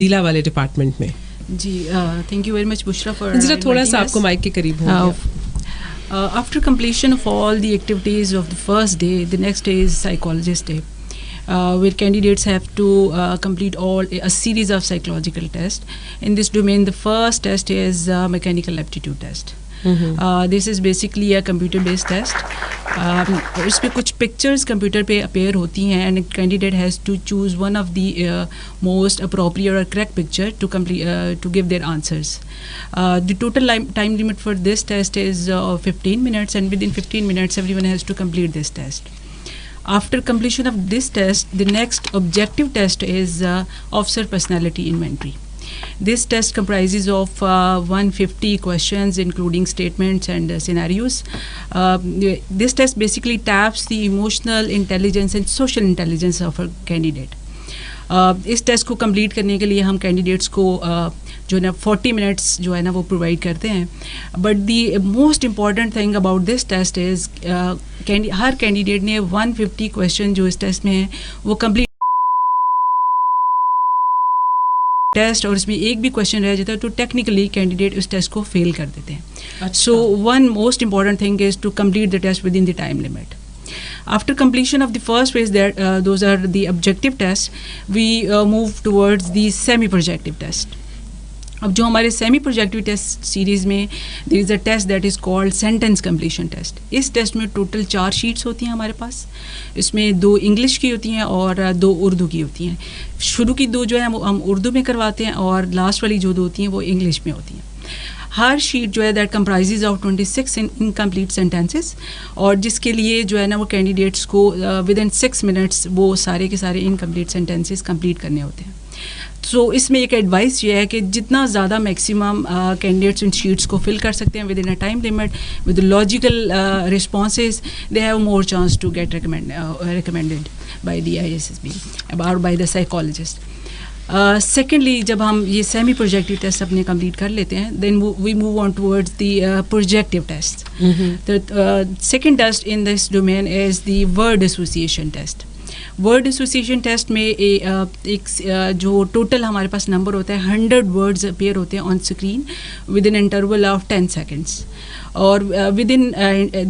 जिला वाले डिपार्टमेंट में। जी thank you very much Bushra for जरा थोड़ा सा आपको माइक के करीब हो। After completion of all the activities of the first day, the next day is psychologist day, where candidates have to complete a series of psychological tests. In this domain, the first test is mechanical aptitude test. This is basically a computer based test. इस पे कुछ pictures computer पे appear होती हैं and candidate has to choose one of the most appropriate और correct picture to give their answers. The total time limit for this test is 15 minutes, and within 15 minutes everyone has to complete this test. After completion of this test, the next objective test is officer personality inventory. This test comprises of 150 questions including statements and scenarios. This test basically taps the emotional intelligence and social intelligence of a candidate. इस test को complete करने के लिए हम candidates को जो है ना 40 मिनट्स जो है ना वो प्रोवाइड करते हैं. But the most important thing about this test is हर कैंडिडेट ने 150 क्वेश्चन जो इस टेस्ट में है वो कंप्लीट टेस्ट, और इसमें एक भी क्वेश्चन रह जाता है तो टेक्निकली कैंडिडेट उस टेस्ट को फेल कर देते हैं. So one most important thing is to complete the test within the time limit. After completion of the first phase, those are the objective tests, we move towards the semi-projective test. अब जो हमारे semi projective test series में there is a test that is called sentence completion test. इस test में total 4 sheets होती हैं हमारे पास. इसमें 2 इंग्लिश की होती हैं और 2 उर्दू की होती हैं. शुरू की 2 जो है हम उर्दू में करवाते हैं और लास्ट वाली जो 2 होती हैं वो इंग्लिश में होती हैं. हर शीट जो है that comprises of 26 incomplete sentences, और जिसके लिए जो है ना वो कैंडिडेट्स को विद इन 6 मिनट्स वो सारे के सारे इनकम्प्लीट सेंटेंसेस कंप्लीट करने होते हैं. सो इसमें एक एडवाइस ये है कि जितना ज़्यादा मैक्सिमम कैंडिडेट्स इन शीट्स को फिल कर सकते हैं within a time limit with logical responses, they have more chance to get recommended by the ISSB और बाय द साइकोलॉजिस्ट. सेकेंडली जब हम ये सेमी प्रोजेक्टिव टेस्ट अपने कंप्लीट कर लेते हैं then we move on towards the projective test. The second test in this domain is the word association test. Word association test में एक जो टोटल हमारे पास नंबर होता है 100 वर्ड्स अपेयर होते हैं on screen within interval of 10 seconds, और within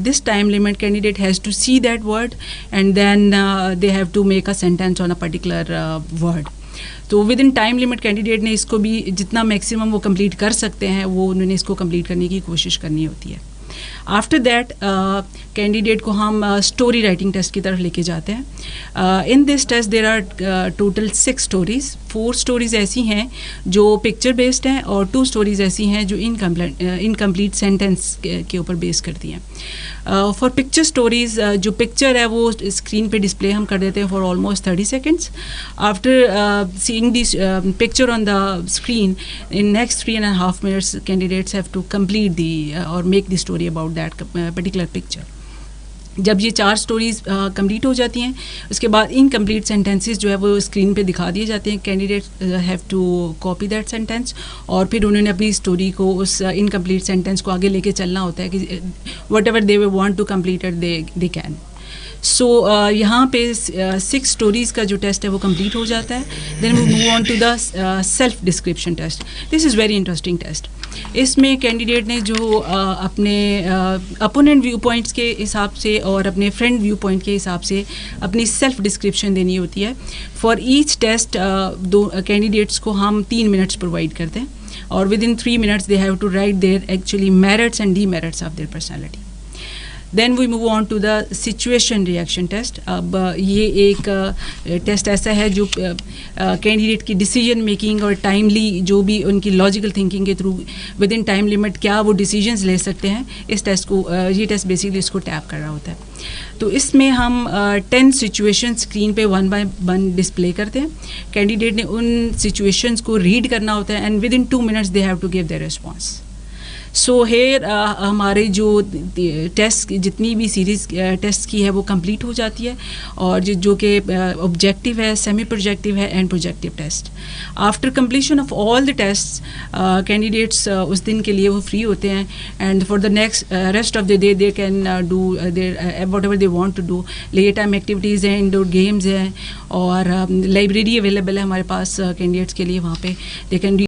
this time limit candidate has to see that word and then they have to make a sentence on a particular word. तो within time limit candidate ने इसको भी जितना maximum वो complete कर सकते हैं वो उन्होंने इसको कंप्लीट करने की कोशिश करनी होती है. आफ्टर दैट कैंडिडेट को हम स्टोरी राइटिंग टेस्ट की तरफ लेके जाते हैं. In this test there are total 6 stories. 4 stories ऐसी हैं जो पिक्चर बेस्ड हैं और 2 स्टोरीज़ ऐसी हैं जो इनकम्प्लीट सेंटेंस के ऊपर बेस करती हैं. फॉर पिक्चर स्टोरीज़ जो पिक्चर है वो स्क्रीन पे डिस्प्ले हम कर देते हैं for almost 30 seconds. After seeing this picture on the screen in next 3.5 minutes candidates have to complete the और make the story about that particular picture. जब ये 4 स्टोरीज़ कंप्लीट हो जाती हैं उसके बाद इनकम्प्लीट सेंटेंसेस जो है वो स्क्रीन पे दिखा दिए जाते हैं. Candidate have to copy that sentence और फिर उन्होंने अपनी स्टोरी को उस इनकम्प्लीट सेंटेंस को आगे लेके चलना होता है कि whatever they want to complete it they can. So यहाँ पे 6 स्टोरीज़ का जो टेस्ट है वो कंप्लीट हो जाता है. Then we move on to the self description test. This is very interesting test. इसमें कैंडिडेट ने जो अपने अपोनेंट व्यू पॉइंट्स के हिसाब से और अपने फ्रेंड व्यू पॉइंट के हिसाब से अपनी सेल्फ डिस्क्रिप्शन देनी होती है. फॉर ईच टेस्ट 2 कैंडिडेट्स को हम 3 मिनट्स प्रोवाइड करते हैं और within 3 minutes they have to write their actually merits and demerits of their personality. Then we move on to the situation reaction test. अब ये एक टेस्ट ऐसा है जो कैंडिडेट की डिसीजन मेकिंग और टाइमली जो भी उनकी लॉजिकल थिंकिंग के through with in time limit क्या वो डिसीजंस ले सकते हैं, इस टेस्ट को ये टेस्ट बेसिकली इसको टैप कर रहा होता है. तो इसमें हम 10 सिचुएशन स्क्रीन पे 1 by 1 डिस्प्ले करते हैं. कैंडिडेट ने उन सिचुएशंस को रीड करना होता है and within 2 minutes they have to give their response. So here हमारे जो टेस्ट जितनी भी सीरीज़ टेस्ट की है वो कंप्लीट हो जाती है, और जो कि ऑब्जेक्टिव है, सेमी प्रोजेक्टिव है and projective test. After completion of all the test candidates उस दिन के लिए वो फ्री होते हैं, and for the next rest of the day they can do their whatever they want to do. Late time activities हैं, indoor games हैं, और लाइब्रेरी अवेलेबल है हमारे पास कैंडिडेट्स के लिए, वहाँ पे दे कैन